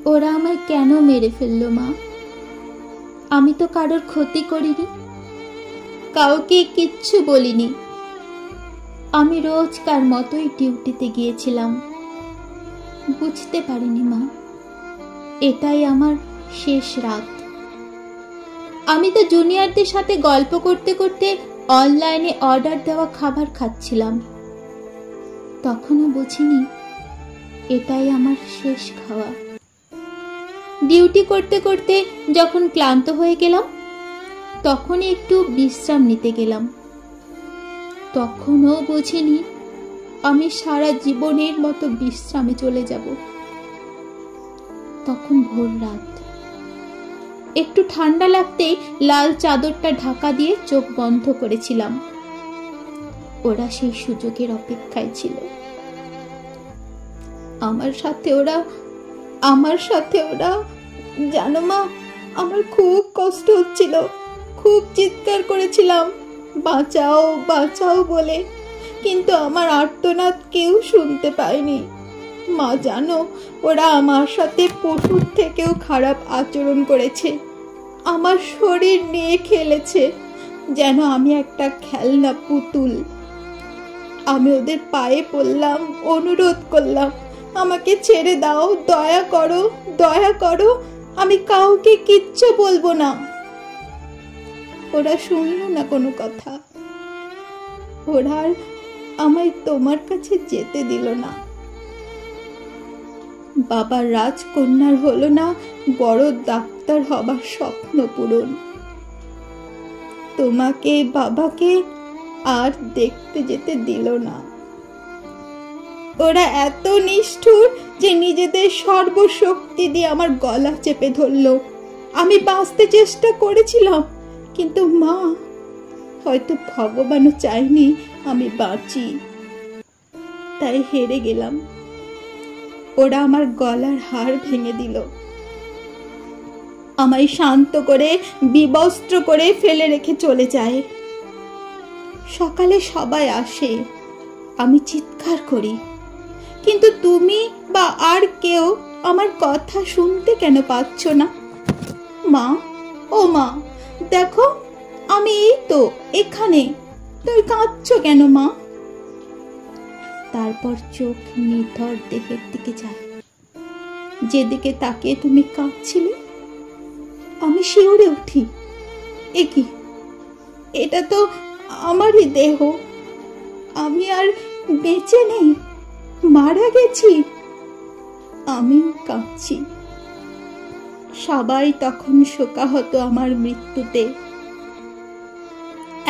ওরা আমায় কেন মেরে ফেললো মা? আমি তো কারোর ক্ষতি করিনি, কাউকে কিচ্ছু বলিনি। আমি রোজকার মতোই ডিউটিতে গিয়েছিলাম। বুঝতে পারিনি মা, এটাই আমার শেষ রাত। আমি তো জুনিয়রদের সাথে গল্প করতে করতে অনলাইনে অর্ডার দেওয়া খাবার খাচ্ছিলাম। তখনও বুঝিনি এটাই আমার শেষ খাওয়া। ডিউটি করতে করতে যখন ক্লান্ত হয়ে গেলাম, তখনই একটু বিশ্রাম নিতে গেলাম। তখনও বুঝিনি আমি সারা জীবনের মতো বিশ্রামে চলে যাব। তখন ভোর রাত। একটু ঠান্ডা লাগতেই লাল চাদরটা ঢাকা দিয়ে চোখ বন্ধ করেছিলাম। ওরা সেই সুযোগের অপেক্ষায় ছিল। আমার সাথে ওরা জানো মা, আমার খুব কষ্ট হচ্ছিল, খুব চিৎকার করেছিলাম বাঁচাও বাঁচাও বলে, কিন্তু আমার আর্তনাদ কেউ শুনতে পায়নি। মা জানো, ওরা আমার সাথে পশুর থেকেও খারাপ আচরণ করেছে। আমার শরীর নিয়ে খেলেছে যেন আমি একটা খেলনা পুতুল। আমি ওদের পায়ে পড়লাম, অনুরোধ করলাম, আমাকে ছেড়ে দাও, দয়া করো দয়া করো, আমি কাউকে কিচ্ছু বলবো না। ওরা শুনলো না কোনো কথা। ওরা আর আমায় তোমার কাছে যেতে দিল না। বাবার রাজকন্যার হলো না বড় ডাক্তার হবার স্বপ্ন পূরণ। তোমাকে বাবাকে আর দেখতে যেতে দিল না। ওরা এত নিষ্ঠুর যে নিজেদের সর্বশক্তি দিয়ে আমার গলা চেপে ধরলো। আমি বাঁচতে চেষ্টা করেছিলাম, কিন্তু মা, হয়তো ভগবানও চায়নি আমি বাঁচি, তাই হেরে গেলাম। ওরা আমার গলার হাড় ভেঙে দিল। আমায় শান্ত করে বিবস্ত্র করে ফেলে রেখে চলে যায়। সকালে সবাই আসে, আমি চিৎকার করি, কিন্তু তুমি বা আর কেউ আমার কথা শুনতে কেন পাচ্ছ না? মা, ও মা, দেখো আমি এই তো এখানে, তুমি কাঁদছো কেন মা? তারপর চোখ নিথর দেহের দিকে যায়, যেদিকে তাকিয়ে তুমি কাঁদছিলে। আমি শিউরে উঠি। এ কি, এটা তো আমারই দেহ। আমি আর বেঁচে নেই, মারা গেছি। আমিও কাঁদছি। সবাই তখন শোকাহত আমার মৃত্যুতে।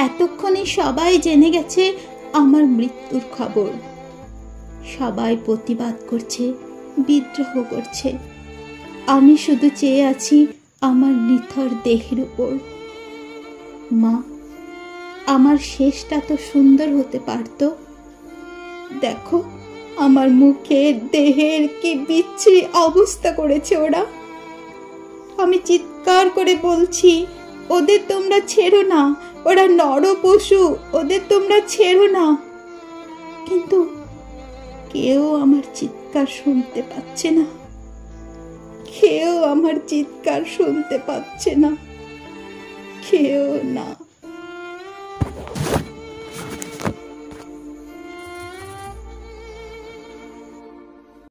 এতক্ষণে সবাই জেনে গেছে আমার মৃত্যুর খবর। সবাই প্রতিবাদ করছে, বিদ্রোহ করছে। আমি শুধু চেয়ে আছি আমার নিথর দেহের উপর। মা, আমার শেষটা তো সুন্দর হতে পারতো। দেখো আমার মুখের দেহের কি বিচ্ছিরি অবস্থা করেছে ওরা। আমি চিৎকার করে বলছি, ওদের তোমরা ছেড়ো না, ওরা নরপশু, ওদের তোমরা ছেড়ো না। কিন্তু কেউ আমার চিৎকার শুনতে পাচ্ছে না, কেউ আমার চিৎকার শুনতে পাচ্ছে না, কেউ না।